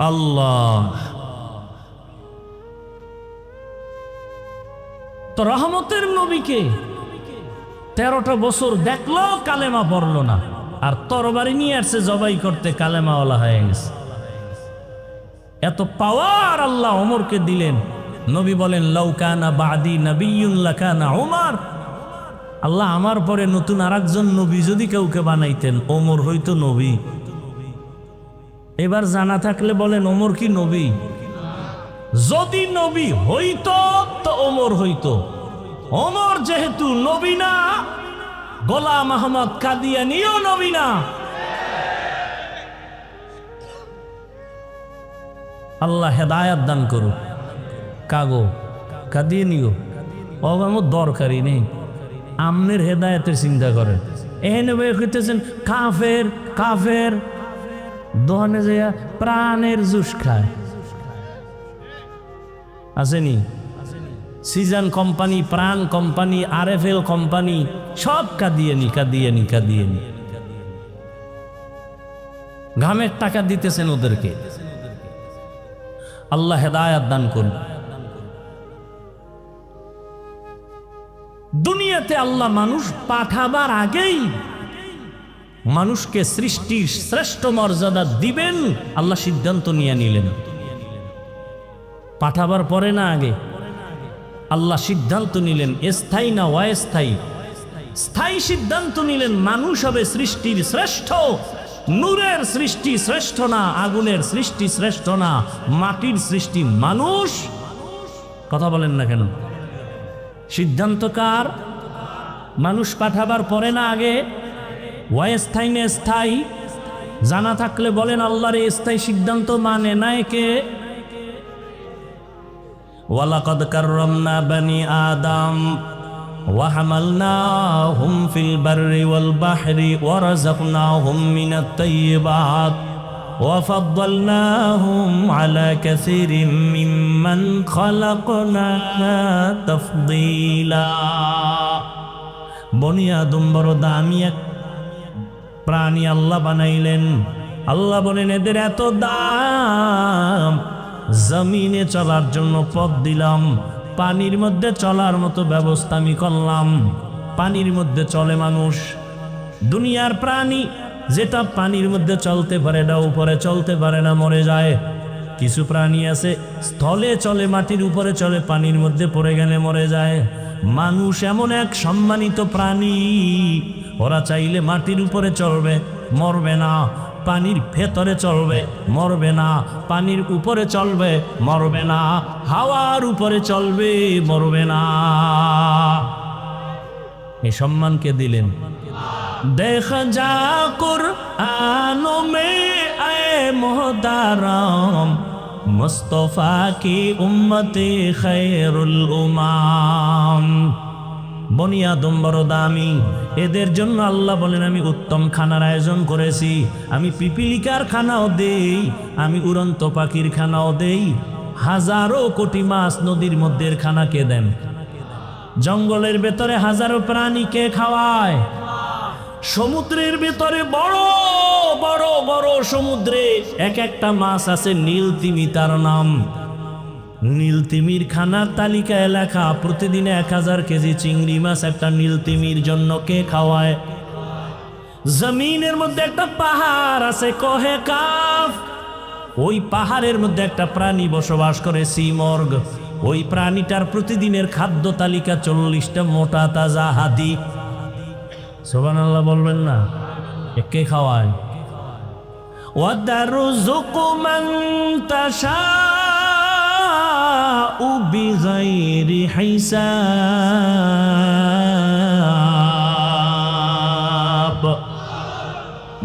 আল্লাহ তো রহমতের নবীকে 13টা বছর দেখলো কালেমা পড়লো না, আর তরবারি নিয়ে আসছে জবাই করতে, কালেমাওয়ালা হয়ে গেছে। এত পাওয়ার আল্লাহ ওমরকে দিলেন। নবী বলেন লাউ কানা বাদি নাবিয়্যুন লাকানা ওমর, আল্লাহ আমার পরে নতুন আরেকজন নবী যদি কাউকে বানাইতেন ওমর হইতো নবী। এবার জানা থাকলে বলেন ওমর কি নবী? যদি নবী হইতো তো ওমর হইতো। ওমর যেহেতু নবী না, গোলাম আহমদ কাদিয়ানীও নবী না। আল্লাহ হেদায়াত দান করুক। কাগো কাদিয়ানীও আমার দরকারই নেই, আমনের হেদায়েতের চিন্তা করেন। এখানে কইতেছেন কাফের কাফের, দোহানে যাইয়া প্রাণের জুস খায়। আসেনি সিজন কোম্পানি, প্রাণ কোম্পানি, RFL কোম্পানি সব কাদিয়ানি কাদিয়ানি কাদিয়ানি। ঘামের টাকা দিতেছেন ওদেরকে। আল্লাহ হেদায়াত দান করুন। দুনিয়াতে আল্লাহ মানুষ পাঠাবার আগেই মানুষকে সৃষ্টির শ্রেষ্ঠ মর্যাদা দিবেন আল্লাহ সিদ্ধান্ত নিয়ে নিলেন। পাঠাবার পরে না, আগে আল্লাহ সিদ্ধান্ত নিলেন স্থায়ী না অস্থায়ী। স্থায়ী সিদ্ধান্ত নিলেন মানুষ হবে সৃষ্টির শ্রেষ্ঠ। নূরের সৃষ্টি শ্রেষ্ঠ না, আগুনের সৃষ্টি শ্রেষ্ঠ না, মাটির সৃষ্টি মানুষ। কথা বলেন না কেন? সিদ্ধান্ত কার? মানুষ পাঠাবার পরে না আগে? অস্থায়ী না স্থায়ী? জানা থাকলে বলেন আল্লাহর স্থায়ী সিদ্ধান্ত মানে নাই কে? ওয়ালাকাদ কাররামনা বানি আদম ওয়া হামালনাহুম ফিল বাররি ওয়াল বাহরি ওয়া রাযাকনাহুম মিনাত তাইয়্যিবাত ওয়া ফাদ্দালনাহুম আলা কাসীরিম মিম্মান খালাকনা তাফদীলা। বনি আদম বড় দামি এক প্রাণী আল্লাহ বানাইলেন। আল্লাহ বলেন এদের এত দাম, জমিনে চলার জন্য পথ দিলাম, পানির মধ্যে চলার মতো ব্যবস্থা আমি করলাম। পানির মধ্যে চলে মানুষ। দুনিয়ার প্রাণী যেটা পানির মধ্যে চলতে পারে এটা উপরে চলতে পারে না, মরে যায়। কিছু প্রাণী আছে স্থলে চলে, মাটির উপরে চলে, পানির মধ্যে পড়ে গেলে মরে যায়। মানুষ এমন এক সম্মানিত প্রাণী, ওরা চাইলে মাটির উপরে চলবে, মরবে না। পানির ভেতরে চলবে, মরবে না। পানির উপরে চলবে, মরবে না। হাওয়ার উপরে চলবে, মরবে না। এই সম্মানকে দিলেন। দেখা যা কুরআনো মে আয়ে মুহতারাম মুস্তফা কি উম্মতে খায়রুল উমাম। বনি আদম বড় দামি, এদের জন্য আল্লাহ বলেন আমি উত্তম খানার আয়োজন করেছি। আমি পিপিলিকার খানাও দেই, আমি উড়ন্ত পাখির খানাও দেই। হাজারো কোটি মাছ নদীর মধ্যে খানা কে দেন? জঙ্গলের ভেতরে হাজারো প্রাণীকে খাওয়ায়। সমুদ্রের ভেতরে বড় বড় বড় সমুদ্রে এক একটা মাছ আছে, নীল তিমি তার নাম। নীল তিমির খানার তালিকায় লেখা প্রতিদিন 1000 কেজি চিংড়ি মাছ একটা নীল তিমির জন্য কে খাওয়ায়? জমিনের মধ্যে একটা পাহাড় আছে কহে কাফ, ওই পাহাড়ের মধ্যে একটা প্রাণী বসবাস করে সিমর্গ। ওই প্রাণীটার প্রতিদিনের খাদ্য তালিকা 40টা মোটা তাজা হাতি। সুবহানাল্লাহ বলবেন না? কে খাওয়ায়? ওয়াদারুযুকু মান তাশা বিগাইরি হিসাব।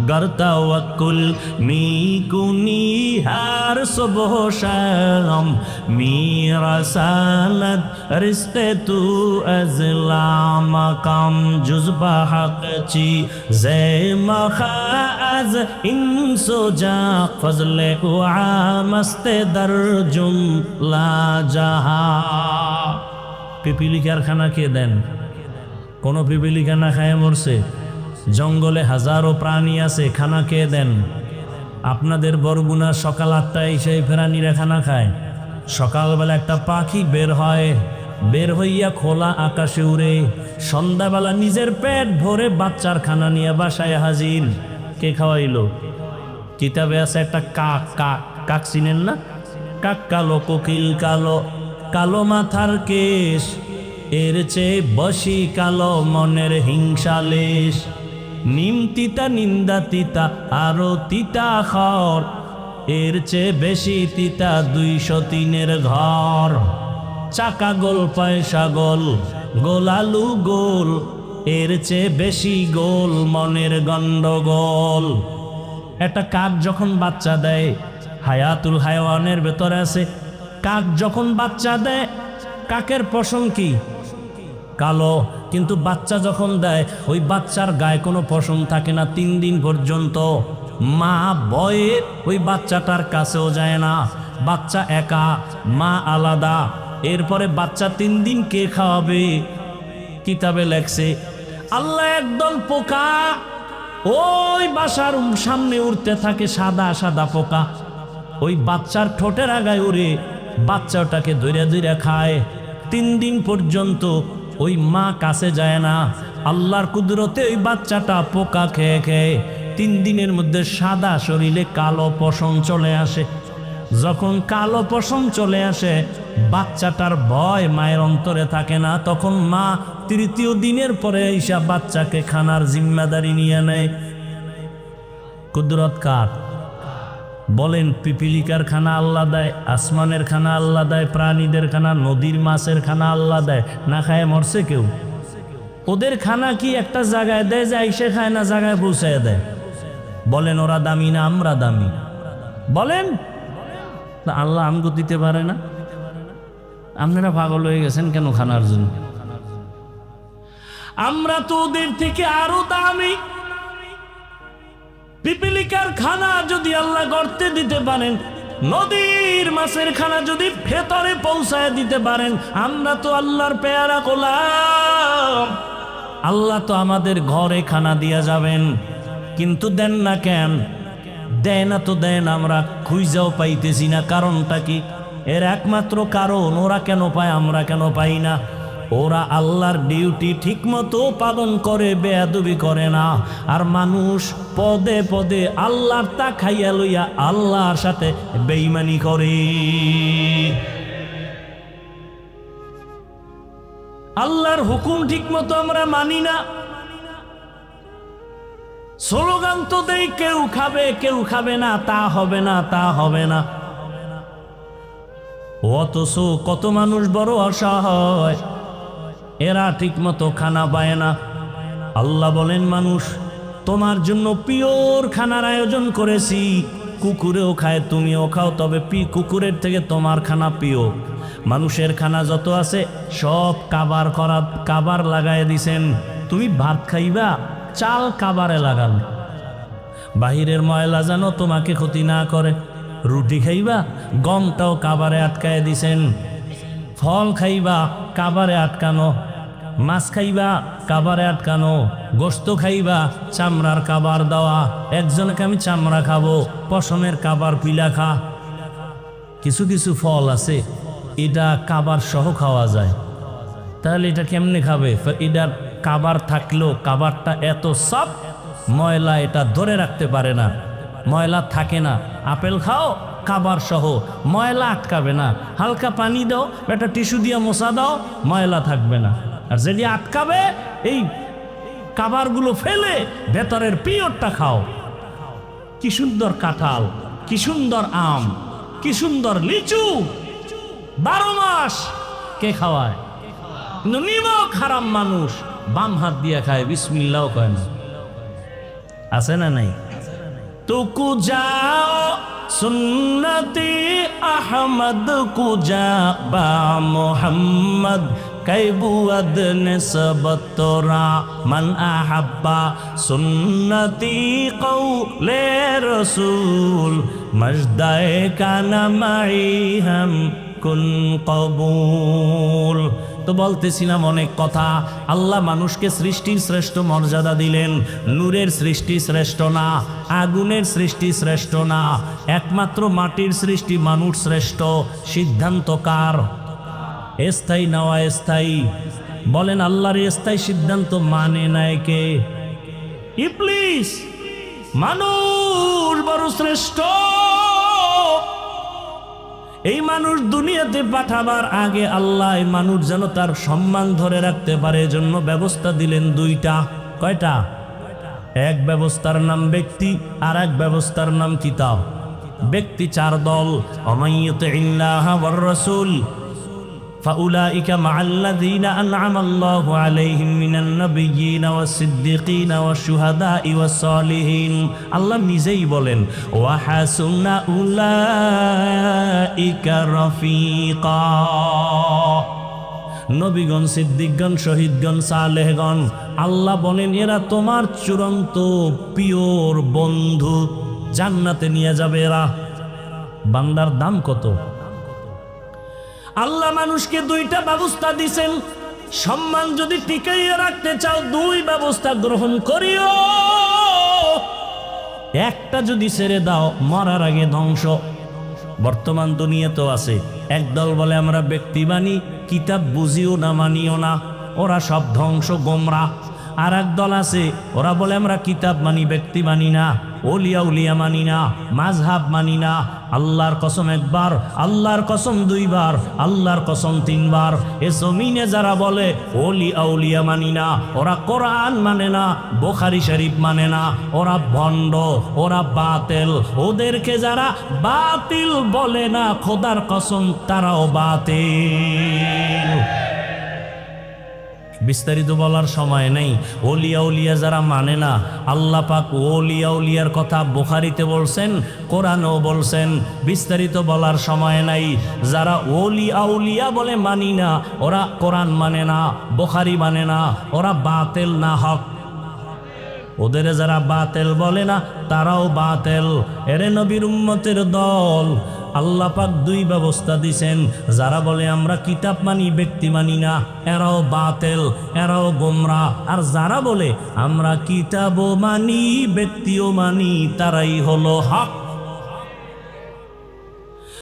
गर तवक्कुल मी कुनी हर सुबह शाम मेरा सालत रिश्ते तू अज़ला मकाम जुज़बा हक़ची ज़े मखा अज़ इंसो जा फज़ले मस्ते दर जुमला जहा। पिपीलिकार खाना के देन? कोनो पिपीलिका ना खाए मरसे। জঙ্গলে হাজারো প্রাণী আছে, খানা কে দেন? আপনাদের বরগুনা সকাল 8টায় সেই ফেরানিরা খানা খায়। সকালবেলা একটা পাখি বের হয়, বের হইয়া খোলা আকাশে উড়ে, সন্ধ্যাবেলা নিজের পেট ভরে বাচ্চার খানা নিয়ে বাসায় হাজির। কে খাওয়াইলো? কিতাবে আছে একটা কাক। কাক কাক চিনেন না? কাক কালো, কোকিল কালো, কালো মাথার কেশ, এর চেয়ে বসি কালো মনের হিংসালেশ। নিম তিতা নিন্দা তিতা আরো তিতা খর, এর চেয়ে বেশি তিতা 203-এর ঘর। চাকা গোল পয়সা গোল, গোলালু গোল, এর চেয়ে বেশি গোল মনের গন্ডগোল। একটা কাক যখন বাচ্চা দেয়, হায়াতুল হায়াওয়ানের ভেতরে আছে, কাক যখন বাচ্চা দেয়, কাকের পশম কি? কালো। কিন্তু বাচ্চা যখন দেয়, ওই বাচ্চার গায়ে কোনো পশম থাকে না 3 দিন পর্যন্ত। মা ভয়ে ওই বাচ্চাটার কাছেও যায় না। বাচ্চা একা, মা আলাদা। এরপরে বাচ্চা 3 দিন কে খাওয়াবে? কিতাবে লেখছে আল্লাহ একদল পোকা ওই বাসার সামনে উড়তে থাকে, সাদা সাদা পোকা। ওই বাচ্চার ঠোঁটের আগায় উড়ে বাচ্চাটাকে ধরে ধরে খায়। 3 দিন পর্যন্ত ওই মা কাছে যায় না। আল্লাহর কুদরতে ওই বাচ্চাটা পোকা খেয়ে খেয়ে 3 দিনের মধ্যে সাদা শরীরে কালো পশম চলে আসে। যখন কালো পশম চলে আসে, বাচ্চাটার ভয় মায়ের অন্তরে থাকে না। তখন মা 3য় দিনের পরে ঈশা বাচ্চাকে খানার জিম্মাদারি নিয়ে নেয়। কুদরত কার? বলেন। পিপিলিকার খানা আল্লাহ দেয়, আসমানের খানা আল্লাহ দেয়, প্রাণীদের খানা, নদীর মাছের খানা আল্লাহ দেয়। না খায় মরছে কেউ? ওদের খানা কি একটা জায়গায় দেয় যে আইসে খায় না জায়গায় পৌঁছায় দেয়? বলেন ওরা দামি না আমরা দামি? বলেন। আল্লাহ আমগো দিতে পারে না? আপনারা পাগল হয়ে গেছেন কেন খানার জন্য? আমরা তো ওদের থেকে আরো দামি। পিপিলিকার খানা যদি আল্লাহ গর্তে দিতে পারেন, নদীর মাছের খানা যদি ভেতরে পৌঁছায় দিতে পারেন, আমরা তো আল্লাহর পেয়ারা গোলাম। আল্লাহ তো আমাদের ঘরে খানা দিয়া যাবেন, কিন্তু দেন না কেন? দেয় না তো দেন, আমরা খুঁজাও পাইতেছি না। কারণটা কি? এর একমাত্র কারণ ওরা কেন পায় আমরা কেন পাই না? ওরা আল্লাহর ডিউটি ঠিক মতো পালন করে, বেয়াদবি করে না। আর মানুষ পদে পদে আল্লাহর তা খাইয়া লইয়া আল্লাহর সাথে বেঈমানি করে। আল্লাহর হুকুম ঠিক মতো আমরা মানি না। স্লোগান তো দেই কেউ খাবে কেউ খাবে না, তা হবে না তা হবে না। অথচ কত মানুষ বড় অসহায়, এরা ঠিক মতো খানা পায় না। আল্লাহ বলেন, মানুষ তোমার জন্য পিওর খানার আয়োজন করেছি। কুকুরেও খায়, তুমিও খাও, তবে কুকুরের থেকে তোমার খানা পিওর। মানুষের খানা যত আছে সব কাবার লাগায় দিছেন। তুমি ভাত খাইবা, চাল কাবারে লাগান। বাহিরের ময়লা যেন তোমাকে ক্ষতি না করে। রুটি খাইবা, গমটাও কাবারে আটকায় দিছেন। ফল খাইবা, কাবারে আটকানো। মাছ খাইবা, কাবারে আটকানো। গোস্ত খাইবা, চামড়ার কাবার দেওয়া। একজনকে আমি চামড়া খাবো, পশমের কাবার পিলা খা। কিছু কিছু ফল আছে এটা কাবার সহ খাওয়া যায়, তাহলে এটা কেমনে খাবে? এটার কাবার থাকলেও কাবারটা এত সব ময়লা, এটা ধরে রাখতে পারে না, ময়লা থাকে না। আপেল খাও কাবার সহ, ময়লা আটকাবে না। হালকা পানি দাও, একটা টিস্যু দিয়ে মোছা দাও, ময়লা থাকবে না। আর যদি আটকাবে, এই কাবারগুলো ফেলে ভেতরের পিওরটা খাও। কি সুন্দর কাঁঠাল, কি সুন্দর আম, কি সুন্দর লিচু, 12 মাস কে খাওয়ায়? কিন্তু নিমক হারাম মানুষ বাম হাত দিয়ে খায়, বিসমিল্লাহ কয় না। আছে না নাই? তুকু যাও সুন্নতি আহমদ কুজা বা মোহাম্মদ কৈবুয়াদ নিসবতরা মান আহাব্বা সুন্নতি কৌলে রসুল মজদায়ে কানা মাই হাম কুন কবুল। তো বলতেছিলাম অনেক কথা। আল্লাহ মানুষকে সৃষ্টির শ্রেষ্ঠ মর্যাদা দিলেন। নূরের সৃষ্টি শ্রেষ্ঠ না, আগুনের সৃষ্টি শ্রেষ্ঠ না, একমাত্র মাটির সৃষ্টি মানুষ শ্রেষ্ঠ। সিদ্ধান্ত কার? স্থায়ী না অস্থায়ী? বলেন আল্লাহর স্থায়ী সিদ্ধান্ত মানে নাই কে? ইবলিস। মানুষ বড় শ্রেষ্ঠ। এই মানুষ দুনিয়াতে পাঠাবার আগে আল্লাহ মানুষ যেন তার সম্মান ধরে রাখতে পারে জন্য ব্যবস্থা দিলেন দুইটা। কয়টা? এক ব্যবস্থার নাম ব্যক্তি, আর এক ব্যবস্থার নাম কিতাব। ব্যক্তি চার দল। অমাইয়ুতিল্লাহ ওয়ার রাসূল فأولئك مع الذين أنعم الله عليهم من النبيين والصديقين والشهداء والصالحين। আল্লাহ নিজেই বলেন وحسن أولئك رفيقا। নবীগণ, সিদ্দিকগণ, শহীদগণ, সালেহগণ, আল্লাহ বলেন এরা তোমার চূড়ান্ত পিওর বন্ধু, জান্নাতে নিয়ে যাবে এরা। বান্দার দাম কত? আল্লাহ মানুষকে দুইটা ব্যবস্থা দিছেন। সম্মান যদি টিকাইয়া রাখতে চাও দুই ব্যবস্থা গ্রহণ করিও। একটা যদি ছেড়ে দাও মরার আগে ধ্বংস। বর্তমান দুনিয়া তো আছে, একদল বলে আমরা ব্যক্তি মানি, কিতাব বুঝিও না মানিও না, ওরা সব ধ্বংস গোমরা। আর এক দল আছে ওরা বলে আমরা কিতাব মানি, ব্যক্তি মানি না, ওলিয়া উলিয়া মানি না, মাযহাব মানি না। আল্লাহর কসম একবার, আল্লাহর কসম দুইবার, আল্লাহর কসম তিনবার। এ জমিনে যারা বলে ওলি আউলিয়া মানি না, ওরা কোরআন মানে না, বুখারী শরীফ মানে না, ওরা ভণ্ড, ওরা বাতিল। ওদেরকে যারা বাতিল বলে না, খোদার কসম তারাও বাতিল। বিস্তারিত বলার সময় নেই। ওলিয়া উলিয়া যারা মানে না, আল্লাহ পাক ওলিয়া উলিয়ার কথা বুখারীতে বলছেন, কোরআনেও বলছেন। বিস্তারিত বলার সময় নাই। যারা ওলি আউলিয়া বলে মানি না, ওরা কোরআন মানে না, বুখারী মানে না, ওরা বাতিল না হক। ওদের যারা বাতিল বলে না তারাও বাতিল। এরে নবীর উম্মতের দল, আল্লাহ পাক দুই ব্যবস্থা দিছেন। যারা বলে আমরা কিতাব মানি, ব্যক্তি মানি না, এরাও বাতিল, এরাও গোমরা। আর যারা বলে আমরা কিতাবও মানি, ব্যক্তিও মানি, তারাই হলো হক।